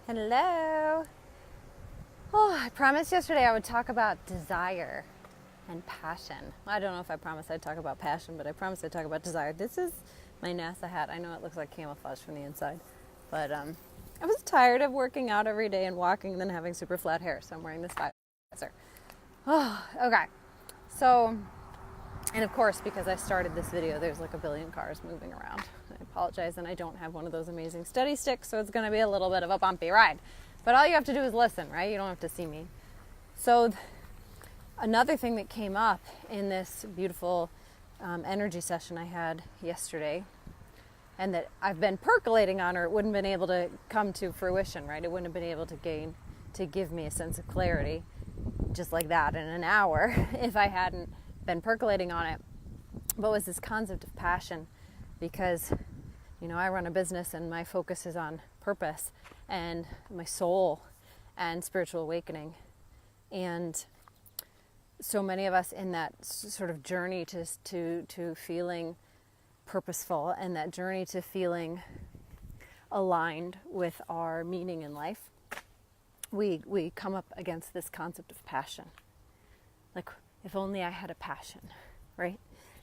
Hello. Oh, I promised yesterday I would talk about desire and passion. I don't know if I promised I'd talk about passion, but I promised I'd talk about desire. This is my NASA hat. I know it looks like camouflage from the inside, but I was tired of working out every day and walking and then having super flat hair, so I'm wearing this visor. Oh, okay. So, and of course, because I started this video, there's like a billion cars moving around. I apologize, and I don't have one of those amazing study sticks, so it's going to be a little bit of a bumpy ride. But all you have to do is listen, right? You don't have to see me. So another thing that came up in this beautiful energy session I had yesterday, and that I've been percolating on, or it wouldn't have been able to come to fruition, right? It wouldn't have been able to give me a sense of clarity just like that in an hour if I hadn't been percolating on it. But was this concept of passion, because I run a business and my focus is on purpose and my soul and spiritual awakening. And so many of us in that sort of journey to feeling purposeful, and that journey to feeling aligned with our meaning in life, we come up against this concept of passion. Like, if only I had a passion, right?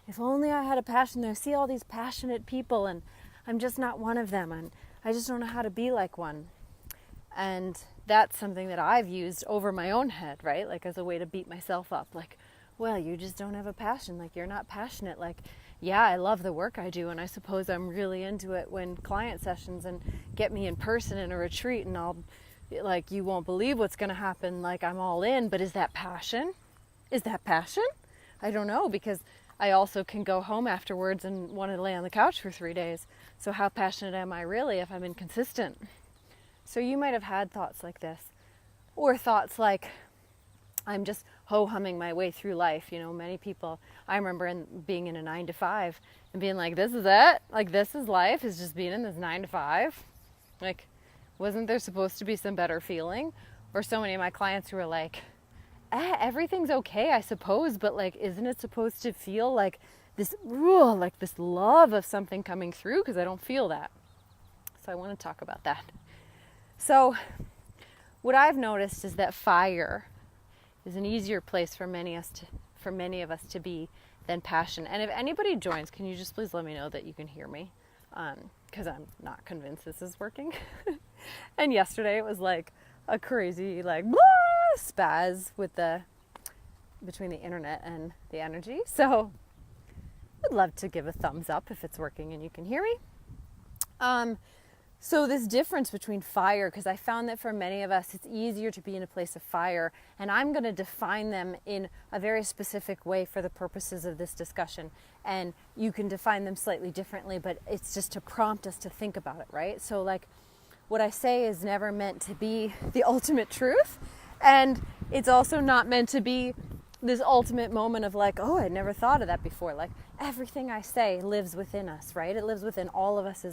If only I had a passion. I see all these passionate people and I'm just not one of them, and I just don't know how to be like one. And that's something that I've used over my own head, right? Like, as a way to beat myself up. Like, well, you just don't have a passion. Like, you're not passionate. Like, yeah, I love the work I do, and I suppose I'm really into it when client sessions and get me in person in a retreat, and I'll, like, you won't believe what's going to happen. Like, I'm all in. But is that passion? Is that passion? I don't know, because I also can go home afterwards and want to lay on the couch for 3 days. So how passionate am I really if I'm inconsistent? So you might have had thoughts like this, or thoughts like, I'm just ho-humming my way through life. Many people, I remember being in a 9-to-5 and being like, this is it? Like, this is life, is just being in this 9-to-5? Like, wasn't there supposed to be some better feeling? Or so many of my clients who were like, everything's okay, I suppose, but like, isn't it supposed to feel like this love of something coming through? Because I don't feel that. So I want to talk about that. So what I've noticed is that fire is an easier place for many of us to be than passion. And if anybody joins, can you just please let me know that you can hear me? Because I'm not convinced this is working. And yesterday it was like a crazy spaz between the internet and the energy. So I'd love to give a thumbs up if it's working and you can hear me. So this difference between fire, because I found that for many of us it's easier to be in a place of fire, and I'm going to define them in a very specific way for the purposes of this discussion, and you can define them slightly differently, but it's just to prompt us to think about it, right? So like, what I say is never meant to be the ultimate truth, and it's also not meant to be this ultimate moment of like, oh, I'd never thought of that before. Like, everything I say lives within us, right? It lives within all of us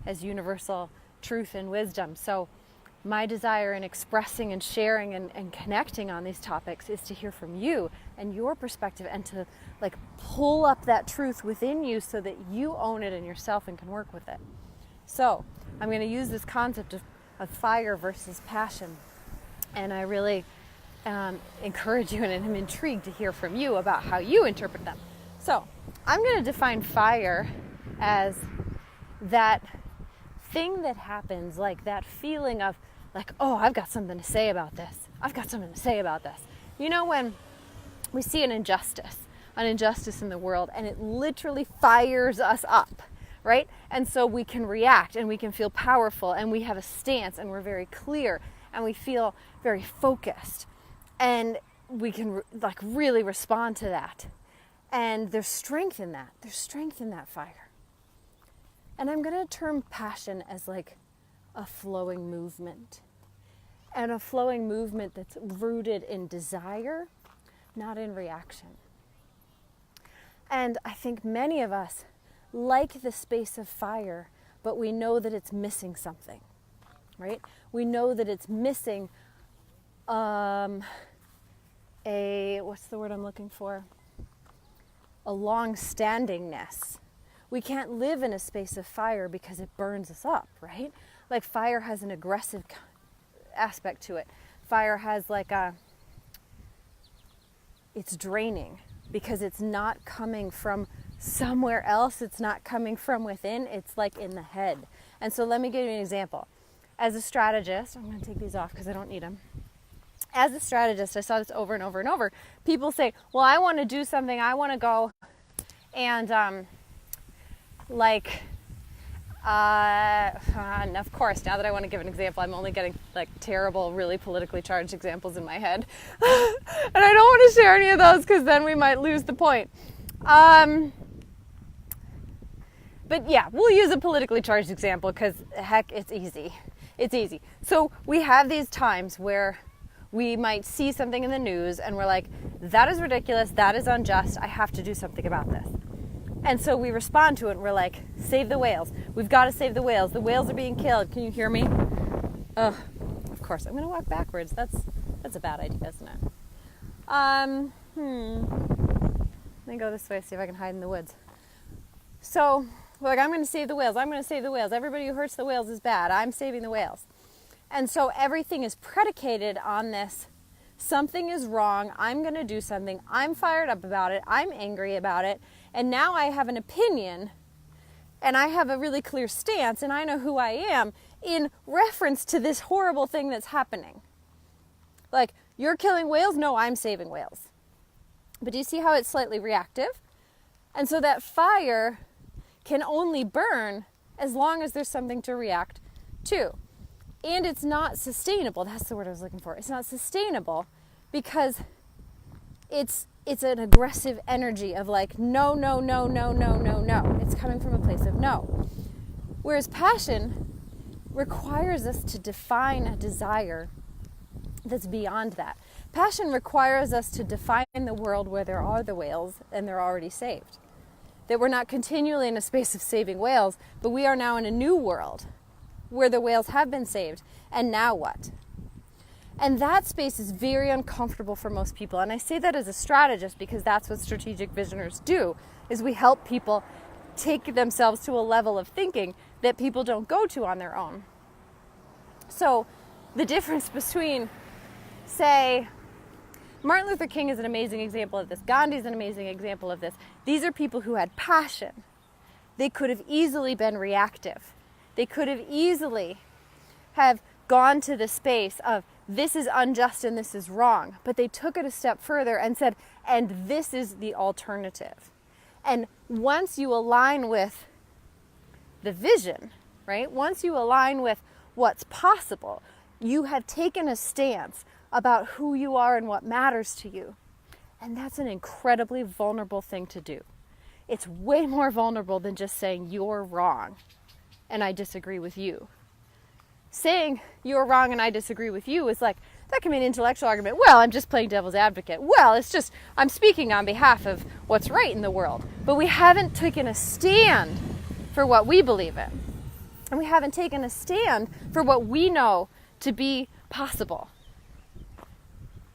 as universal truth and wisdom. So my desire in expressing and sharing and connecting on these topics is to hear from you and your perspective, and to like pull up that truth within you so that you own it in yourself and can work with it. So I'm going to use this concept of fire versus passion, and I really encourage you, and I'm intrigued to hear from you about how you interpret them. So I'm going to define fire as that thing that happens, like that feeling of like, oh, I've got something to say about this. I've got something to say about this. When we see an injustice in the world, and it literally fires us up, right? And so we can react, and we can feel powerful, and we have a stance, and we're very clear, and we feel very focused, and we can really respond to that. And there's strength in that. There's strength in that fire. And I'm going to term passion as like a flowing movement. And a flowing movement that's rooted in desire, not in reaction. And I think many of us like the space of fire, but we know that it's missing something, right? We know that it's missing what's the word I'm looking for? A long-standingness. We can't live in a space of fire because it burns us up, right? Like, fire has an aggressive aspect to it. Fire has like it's draining because it's not coming from somewhere else. It's not coming from within. It's like in the head. And so let me give you an example. As a strategist, I'm going to take these off because I don't need them. As a strategist, I saw this over and over and over. People say, well, I want to do something. I want to go and and of course, now that I want to give an example, I'm only getting like terrible, really politically charged examples in my head. And I don't want to share any of those because then we might lose the point. But yeah, we'll use a politically charged example because heck, it's easy. It's easy. So we have these times where we might see something in the news and we're like, that is ridiculous, that is unjust, I have to do something about this. And so we respond to it and we're like, save the whales. We've got to save the whales. The whales are being killed. Can you hear me? Ugh, of course. I'm going to walk backwards. That's a bad idea, isn't it? Let me go this way, see if I can hide in the woods. So, like, I'm going to save the whales. I'm going to save the whales. Everybody who hurts the whales is bad. I'm saving the whales. And so everything is predicated on this. Something is wrong. I'm going to do something. I'm fired up about it. I'm angry about it. And now I have an opinion and I have a really clear stance and I know who I am in reference to this horrible thing that's happening. Like, you're killing whales? No, I'm saving whales. But do you see how it's slightly reactive? And so that fire can only burn as long as there's something to react to. And it's not sustainable. That's the word I was looking for. It's not sustainable because it's an aggressive energy of like, no, no, no, no, no, no, no. It's coming from a place of no. Whereas passion requires us to define a desire that's beyond that. Passion requires us to define the world where there are the whales and they're already saved. That we're not continually in a space of saving whales, but we are now in a new world where the whales have been saved. And now what? And that space is very uncomfortable for most people. And I say that as a strategist because that's what strategic visioners do, is we help people take themselves to a level of thinking that people don't go to on their own. So the difference between, say, Martin Luther King is an amazing example of this. Gandhi is an amazing example of this. These are people who had passion. They could have easily been reactive. They could have easily have gone to the space of this is unjust and this is wrong. But they took it a step further and said, and this is the alternative. And once you align with the vision, right? Once you align with what's possible, you have taken a stance about who you are and what matters to you. And that's an incredibly vulnerable thing to do. It's way more vulnerable than just saying you're wrong and I disagree with you. Saying you're wrong and I disagree with you is like, that can be an intellectual argument. Well, I'm just playing devil's advocate. Well, it's just, I'm speaking on behalf of what's right in the world. But we haven't taken a stand for what we believe in. And we haven't taken a stand for what we know to be possible.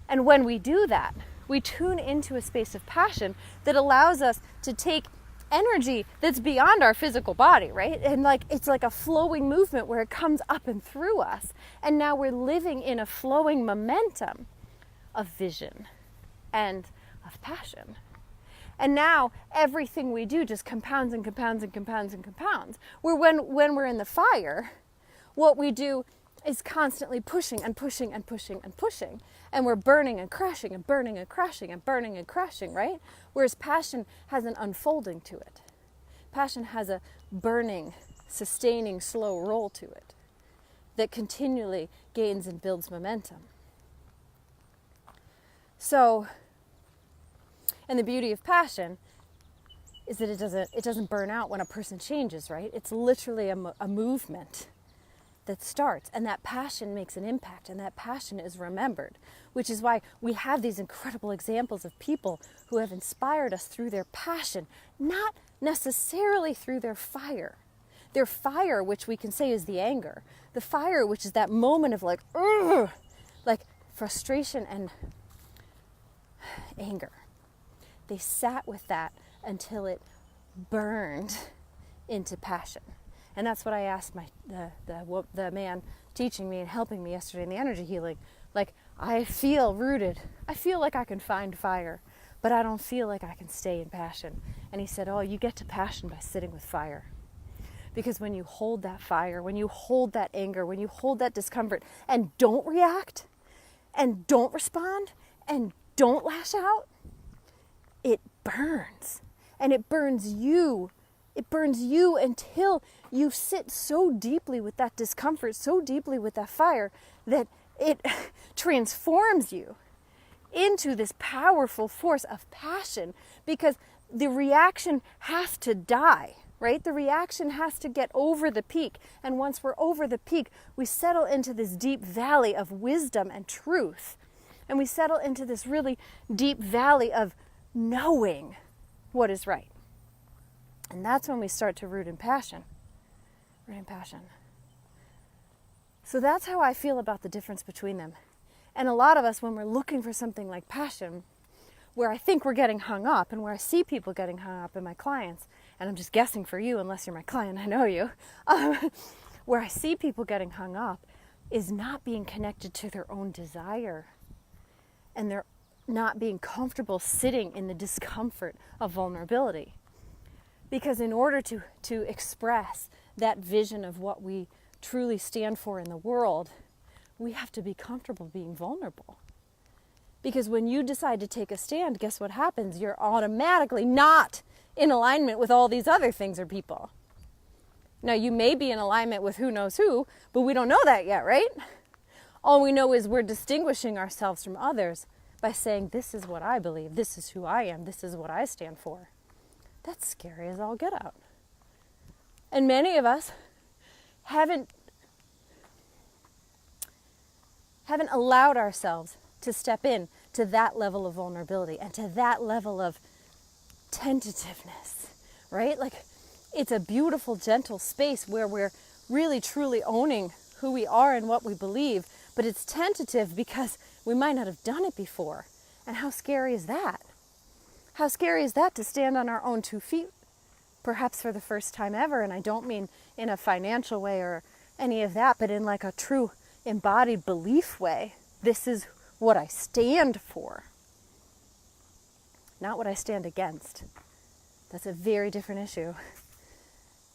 And when we do that, we tune into a space of passion that allows us to take energy that's beyond our physical body, right? And like it's like a flowing movement where it comes up and through us. And now we're living in a flowing momentum of vision and of passion. And now everything we do just compounds and compounds and compounds and compounds. Where when we're in the fire, what we do is constantly pushing and pushing and pushing and pushing. And we're burning and crashing and burning and crashing and burning and crashing, right? Whereas passion has an unfolding to it. Passion has a burning, sustaining, slow roll to it that continually gains and builds momentum. So, and the beauty of passion is that it doesn't burn out when a person changes, right? It's literally a movement that starts, and that passion makes an impact, and that passion is remembered, which is why we have these incredible examples of people who have inspired us through their passion, not necessarily through their fire. Their fire, which we can say is the anger. The fire, which is that moment of like, ugh, like frustration and anger. They sat with that until it burned into passion. And that's what I asked the man teaching me and helping me yesterday in the energy healing. Like, I feel rooted. I feel like I can find fire, but I don't feel like I can stay in passion. And he said, oh, you get to passion by sitting with fire. Because when you hold that fire, when you hold that anger, when you hold that discomfort and don't react and don't respond and don't lash out, it burns. And it burns you. It burns you until you sit so deeply with that discomfort, so deeply with that fire, that it transforms you into this powerful force of passion, because the reaction has to die, right? The reaction has to get over the peak. And once we're over the peak, we settle into this deep valley of wisdom and truth. And we settle into this really deep valley of knowing what is right. And that's when we start to root in passion. Root in passion. So that's how I feel about the difference between them. And a lot of us, when we're looking for something like passion, where I think we're getting hung up, and where I see people getting hung up in my clients, and I'm just guessing for you, unless you're my client, I know you, where I see people getting hung up is not being connected to their own desire. And they're not being comfortable sitting in the discomfort of vulnerability. Because in order to express that vision of what we truly stand for in the world, we have to be comfortable being vulnerable. Because when you decide to take a stand, guess what happens? You're automatically not in alignment with all these other things or people. Now, you may be in alignment with who knows who, but we don't know that yet, right? All we know is we're distinguishing ourselves from others by saying, this is what I believe, this is who I am, this is what I stand for. That's scary as all get out. And many of us haven't allowed ourselves to step in to that level of vulnerability and to that level of tentativeness, right? Like, it's a beautiful, gentle space where we're really, truly owning who we are and what we believe, but it's tentative because we might not have done it before. And how scary is that? How scary is that to stand on our own 2 feet, perhaps for the first time ever? And I don't mean in a financial way or any of that, but in like a true embodied belief way. This is what I stand for, not what I stand against. That's a very different issue.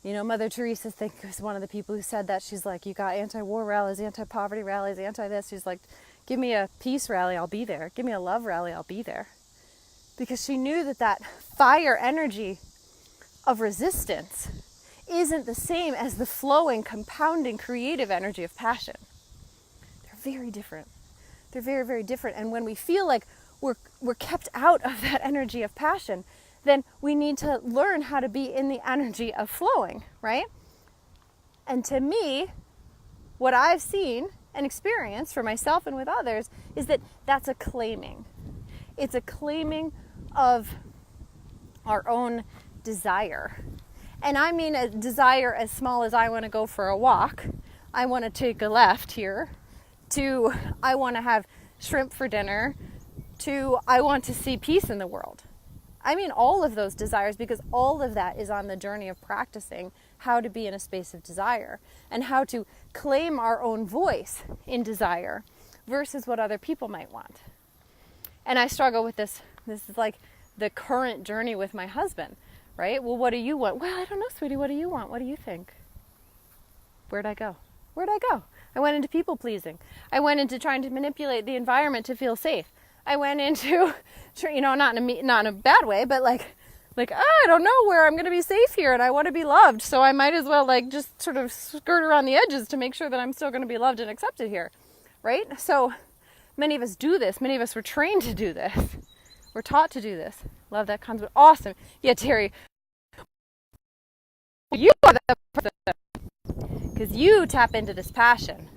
You know, Mother Teresa, I think, was one of the people who said that. She's like, you got anti-war rallies, anti-poverty rallies, anti-this. She's like, give me a peace rally, I'll be there. Give me a love rally, I'll be there. Because she knew that that fire energy of resistance isn't the same as the flowing, compounding, creative energy of passion. They're very different. They're very, very different. And when we feel like we're kept out of that energy of passion, then we need to learn how to be in the energy of flowing, right? And to me, what I've seen and experienced for myself and with others is that that's a claiming. It's a claiming of our own desire. And I mean a desire as small as I want to go for a walk, I want to take a left here, to I want to have shrimp for dinner, to I want to see peace in the world. I mean all of those desires, because all of that is on the journey of practicing how to be in a space of desire and how to claim our own voice in desire versus what other people might want. And I struggle with this. This is like the current journey with my husband, right? Well, what do you want? Well, I don't know, sweetie. What do you want? What do you think? Where'd I go? Where'd I go? I went into people pleasing. I went into trying to manipulate the environment to feel safe. I went into, not in a bad way, but like I don't know where I'm going to be safe here, and I want to be loved, so I might as well just sort of skirt around the edges to make sure that I'm still going to be loved and accepted here, right? So many of us do this. Many of us were trained to do this. We're taught to do this. Love that concept. Awesome. Yeah, Terry, you are the person, because you tap into this passion,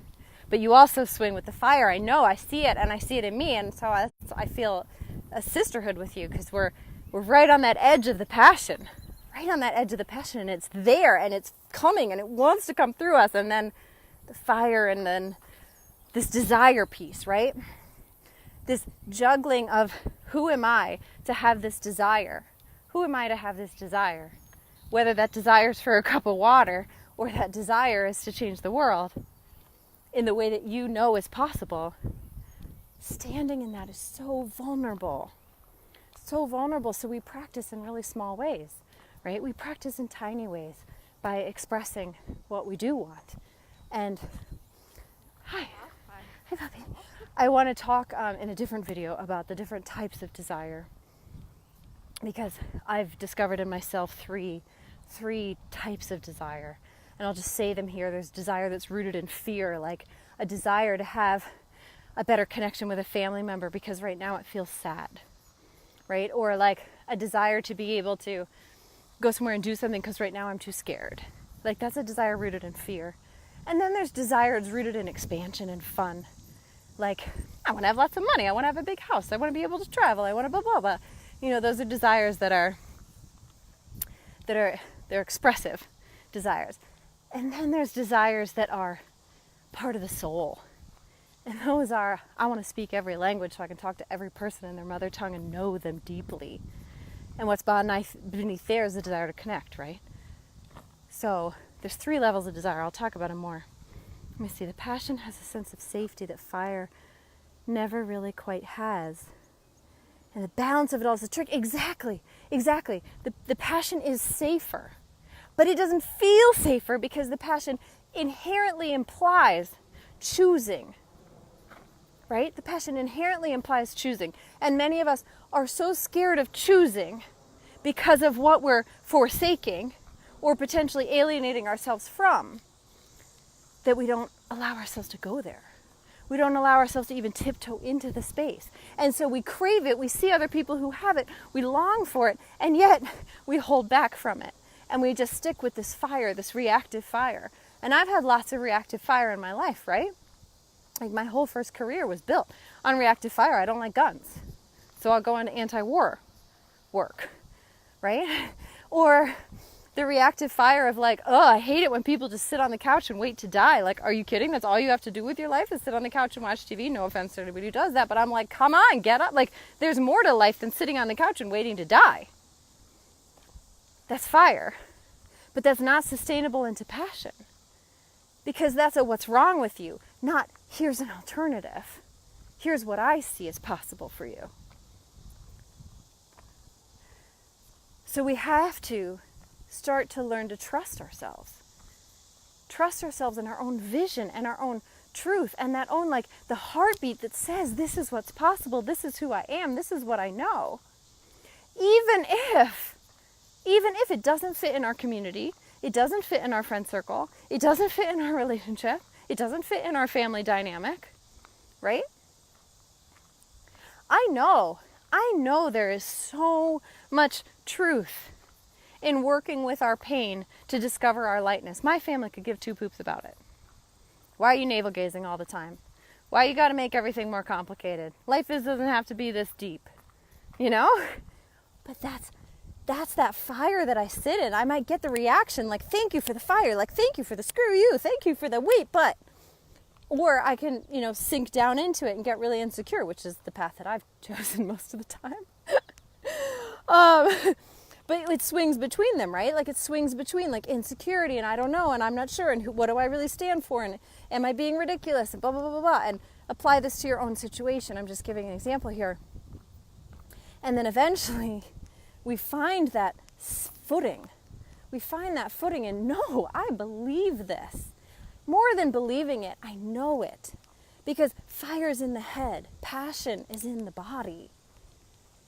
but you also swing with the fire. I know, I see it, and I see it in me, and so I feel a sisterhood with you, because we're right on that edge of the passion, and it's there, and it's coming, and it wants to come through us, and then the fire, and then this desire piece, right? This juggling of who am I to have this desire? Who am I to have this desire? Whether that desire is for a cup of water or that desire is to change the world in the way that you know is possible, standing in that is so vulnerable. So vulnerable. So we practice in really small ways, right? We practice in tiny ways by expressing what we do want. And hi puppy. I want to talk in a different video about the different types of desire, because I've discovered in myself three types of desire. And I'll just say them here. There's desire that's rooted in fear, like a desire to have a better connection with a family member because right now it feels sad, right? Or like a desire to be able to go somewhere and do something because right now I'm too scared. Like that's a desire rooted in fear. And then there's desires rooted in expansion and fun. Like, I want to have lots of money. I want to have a big house. I want to be able to travel. I want to blah, blah, blah. You know, those are desires they're expressive desires. And then there's desires that are part of the soul. And those are, I want to speak every language so I can talk to every person in their mother tongue and know them deeply. And what's beneath there is the desire to connect, right? So there's 3 levels of desire. I'll talk about them more. Let me see. The passion has a sense of safety that fire never really quite has. And the balance of it all is the trick. Exactly. The passion is safer. But it doesn't feel safer because the passion inherently implies choosing. Right? The passion inherently implies choosing. And many of us are so scared of choosing because of what we're forsaking or potentially alienating ourselves from that we don't allow ourselves to go there. We don't allow ourselves to even tiptoe into the space. And so we crave it, we see other people who have it, we long for it, and yet we hold back from it. And we just stick with this fire, this reactive fire. And I've had lots of reactive fire in my life, right? Like my whole first career was built on reactive fire. I don't like guns. So I'll go into anti-war work, right? Or the reactive fire of like, oh, I hate it when people just sit on the couch and wait to die. Like, are you kidding? That's all you have to do with your life is sit on the couch and watch TV. No offense to anybody who does that, but I'm like, come on, get up. Like, there's more to life than sitting on the couch and waiting to die. That's fire. But that's not sustainable into passion. Because that's a what's wrong with you, not here's an alternative. Here's what I see as possible for you. So we have to start to learn to trust ourselves. Trust ourselves in our own vision and our own truth and that own, like, the heartbeat that says, this is what's possible, this is who I am, this is what I know. Even if it doesn't fit in our community, it doesn't fit in our friend circle, it doesn't fit in our relationship, it doesn't fit in our family dynamic, right? I know there is so much truth in working with our pain to discover our lightness. My family could give 2 poops about it. Why are you navel gazing all the time? Why you got to make everything more complicated? Life doesn't have to be this deep, you know? But that's that fire that I sit in. I might get the reaction like, thank you for the fire, like, thank you for the screw you, thank you for the wait, but. Or I can, sink down into it and get really insecure, which is the path that I've chosen most of the time. But it swings between them, right? Like it swings between like insecurity and I don't know and I'm not sure and what do I really stand for and am I being ridiculous and blah, blah, blah, blah, blah. And apply this to your own situation. I'm just giving an example here. And then eventually we find that footing. We find that footing and no, I believe this. More than believing it, I know it. Because fire is in the head. Passion is in the body.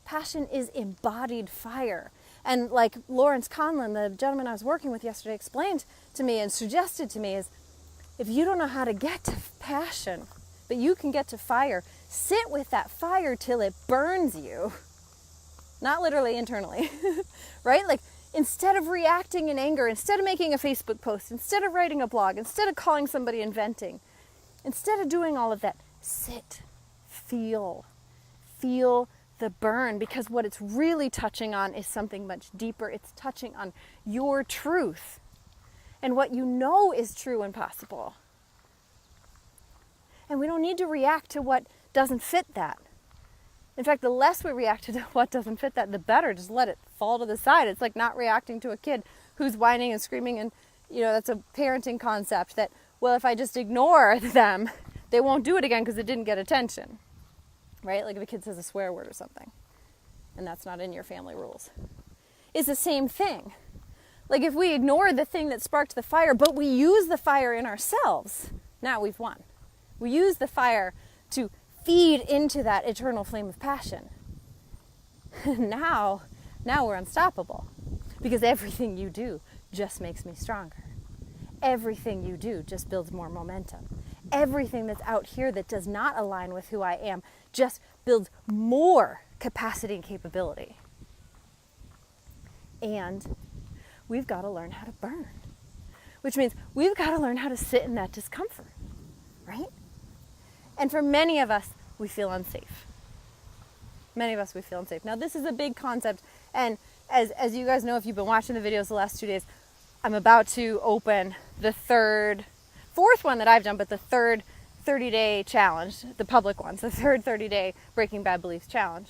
Passion is embodied fire. And like Lawrence Conlon, the gentleman I was working with yesterday, explained to me and suggested to me is, if you don't know how to get to passion, but you can get to fire, sit with that fire till it burns you. Not literally, internally, right? Like instead of reacting in anger, instead of making a Facebook post, instead of writing a blog, instead of calling somebody and venting, instead of doing all of that, sit, feel the burn, because what it's really touching on is something much deeper. It's touching on your truth and what you know is true and possible. And we don't need to react to what doesn't fit that. In fact, the less we react to what doesn't fit that, the better. Just let it fall to the side. It's like not reacting to a kid who's whining and screaming that's a parenting concept that, well, if I just ignore them, they won't do it again because it didn't get attention, right? Like if a kid says a swear word or something, and that's not in your family rules. It's the same thing. Like if we ignore the thing that sparked the fire, but we use the fire in ourselves, now we've won. We use the fire to feed into that eternal flame of passion. Now we're unstoppable, because everything you do just makes me stronger. Everything you do just builds more momentum. Everything that's out here that does not align with who I am just builds more capacity and capability. And we've got to learn how to burn, which means we've got to learn how to sit in that discomfort, right? And for many of us, we feel unsafe. Many of us, we feel unsafe. Now, this is a big concept, and as you guys know, if you've been watching the videos the last 2 days, I'm about to open the fourth one that I've done, but the third 30-day challenge, the public ones, the third 30-day Breaking Bad Beliefs challenge.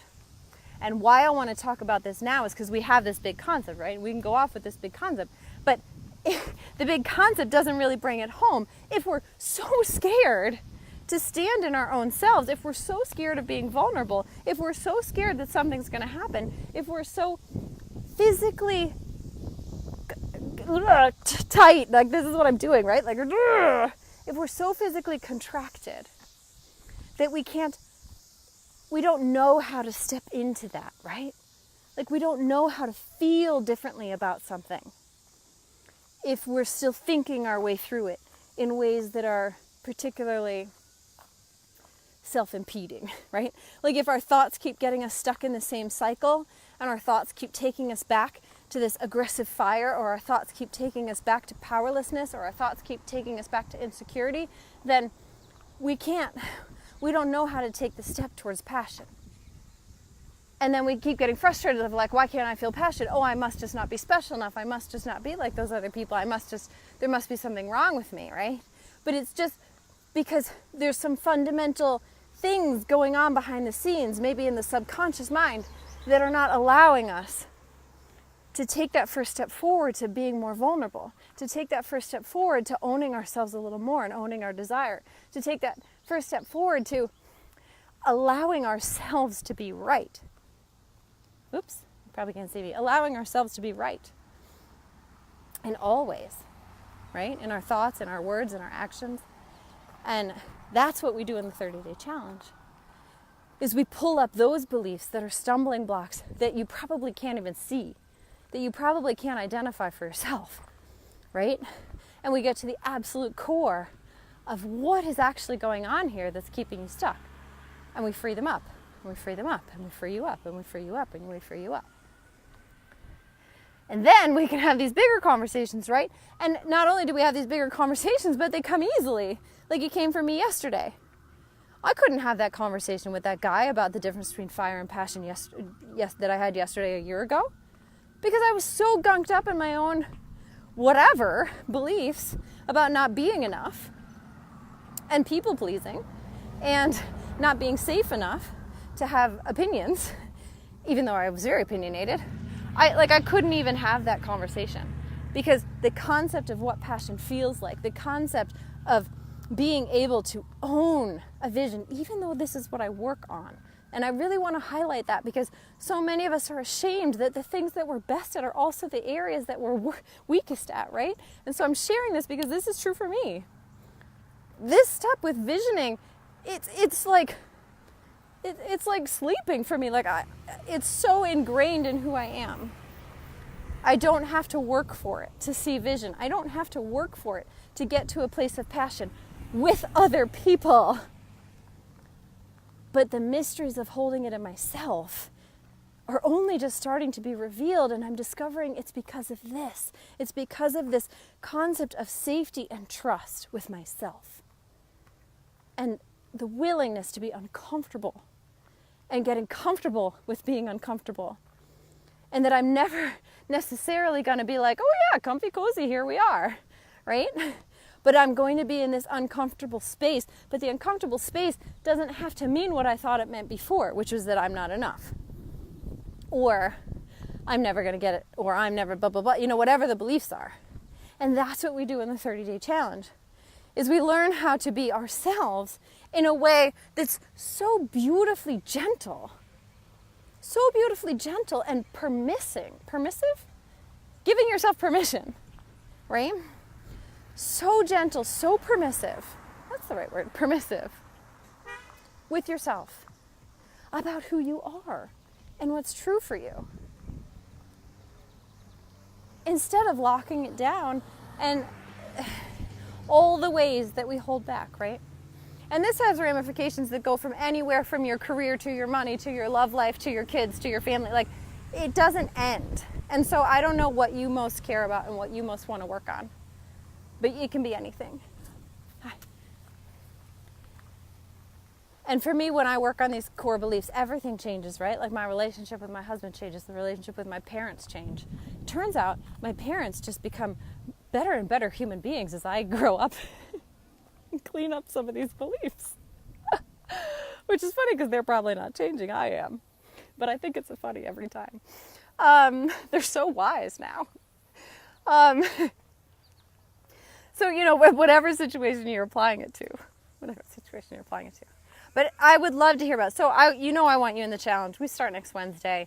And why I want to talk about this now is because we have this big concept, right? We can go off with this big concept, but the big concept doesn't really bring it home if we're so scared to stand in our own selves, if we're so scared of being vulnerable, if we're so scared that something's going to happen, if we're so physically tight, like this is what I'm doing, right? Like, if we're so physically contracted that we don't know how to step into that, right? Like we don't know how to feel differently about something if we're still thinking our way through it in ways that are particularly self-impeding, right? Like if our thoughts keep getting us stuck in the same cycle, and our thoughts keep taking us back to this aggressive fire, or our thoughts keep taking us back to powerlessness, or our thoughts keep taking us back to insecurity, then we don't know how to take the step towards passion. And then we keep getting frustrated of like, why can't I feel passion? Oh, I must just not be special enough. I must just not be like those other people. There must be something wrong with me, right? But it's just because there's some fundamental things going on behind the scenes, maybe in the subconscious mind, that are not allowing us to take that first step forward to being more vulnerable, to take that first step forward to owning ourselves a little more and owning our desire, to take that first step forward to allowing ourselves to be right. Oops, you probably can't see me. Allowing ourselves to be right in all ways, right? In our thoughts, in our words, in our actions. And that's what we do in the 30-day challenge, is we pull up those beliefs that are stumbling blocks that you probably can't even see, that you probably can't identify for yourself, right? And we get to the absolute core of what is actually going on here that's keeping you stuck. And we free them up, and we free them up, and we free you up, and we free you up, and we free you up. And then we can have these bigger conversations, right? And not only do we have these bigger conversations, but they come easily. Like it came for me yesterday. I couldn't have that conversation with that guy about the difference between fire and passion that I had yesterday a year ago, because I was so gunked up in my own whatever beliefs about not being enough and people pleasing and not being safe enough to have opinions, even though I was very opinionated. I couldn't even have that conversation, because the concept of what passion feels like, the concept of being able to own a vision, even though this is what I work on. And I really want to highlight that, because so many of us are ashamed that the things that we're best at are also the areas that we're weakest at, right? And so I'm sharing this because this is true for me. This step with visioning, it's like sleeping for me. It's so ingrained in who I am. I don't have to work for it to see vision. I don't have to work for it to get to a place of passion with other people. But the mysteries of holding it in myself are only just starting to be revealed, and I'm discovering it's because of this. It's because of this concept of safety and trust with myself. And the willingness to be uncomfortable and getting comfortable with being uncomfortable. And that I'm never necessarily going to be like, oh yeah, comfy, cozy, here we are, right? But I'm going to be in this uncomfortable space. But the uncomfortable space doesn't have to mean what I thought it meant before, which was that I'm not enough. Or I'm never going to get it, or I'm never blah, blah, blah, whatever the beliefs are. And that's what we do in the 30-day challenge, is we learn how to be ourselves in a way that's so beautifully gentle and permissive, giving yourself permission, right? So gentle, so permissive, that's the right word, permissive, with yourself about who you are and what's true for you. Instead of locking it down and all the ways that we hold back, right? And this has ramifications that go from anywhere from your career to your money, to your love life, to your kids, to your family. Like, it doesn't end. And so I don't know what you most care about and what you most want to work on. But it can be anything. Hi. And for me, when I work on these core beliefs, everything changes, right? Like my relationship with my husband changes, the relationship with my parents change. It turns out my parents just become better and better human beings as I grow up and clean up some of these beliefs. Which is funny because they're probably not changing, I am. But I think it's funny every time. They're so wise now. So, whatever situation you're applying it to. But I would love to hear about it. So, I want you in the challenge. We start next Wednesday.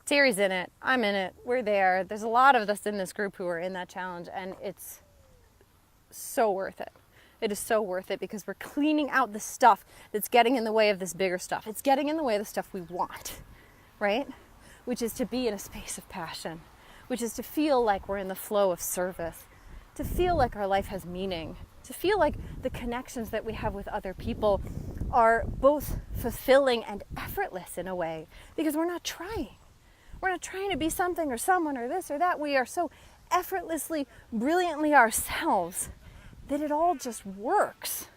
Terry's in it. I'm in it. We're there. There's a lot of us in this group who are in that challenge, and it's so worth it. It is so worth it because we're cleaning out the stuff that's getting in the way of this bigger stuff. It's getting in the way of the stuff we want, right? Which is to be in a space of passion, which is to feel like we're in the flow of service, to feel like our life has meaning, to feel like the connections that we have with other people are both fulfilling and effortless in a way, because we're not trying. We're not trying to be something or someone or this or that. We are so effortlessly, brilliantly ourselves that it all just works.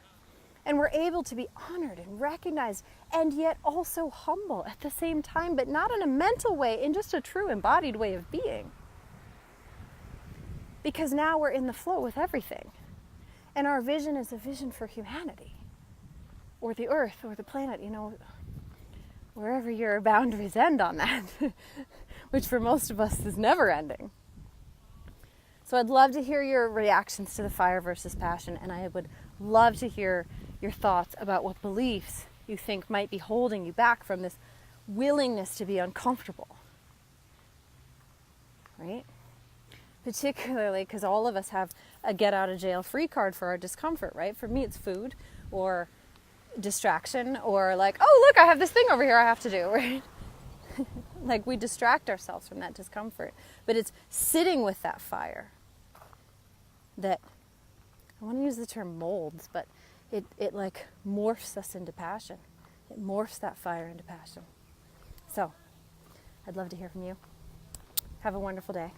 And we're able to be honored and recognized and yet also humble at the same time, but not in a mental way, in just a true embodied way of being. Because now we're in the flow with everything. And our vision is a vision for humanity, or the earth, or the planet, wherever your boundaries end on that, which for most of us is never ending. So I'd love to hear your reactions to the fire versus passion, and I would love to hear your thoughts about what beliefs you think might be holding you back from this willingness to be uncomfortable, right? Particularly because all of us have a get out of jail free card for our discomfort, right? For me, it's food or distraction, or like, oh, look, I have this thing over here I have to do, right? Like, we distract ourselves from that discomfort. But it's sitting with that fire that, I want to use the term molds, but it like morphs us into passion. It morphs that fire into passion. So, I'd love to hear from you. Have a wonderful day.